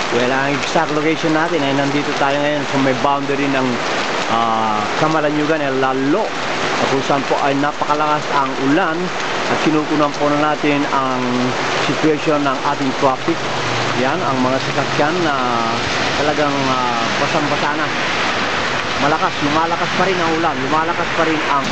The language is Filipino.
Well, ang exact location natin ay nandito tayo ngayon sa may boundary ng Camaranyugan, lalo kung saan po ay napakalakas ang ulan at kinukunan po na natin ang situation ng ating traffic. Yan, ang mga sasakyan na talagang basang-basa na. Lumalakas pa rin ang ulan, lumalakas pa rin ang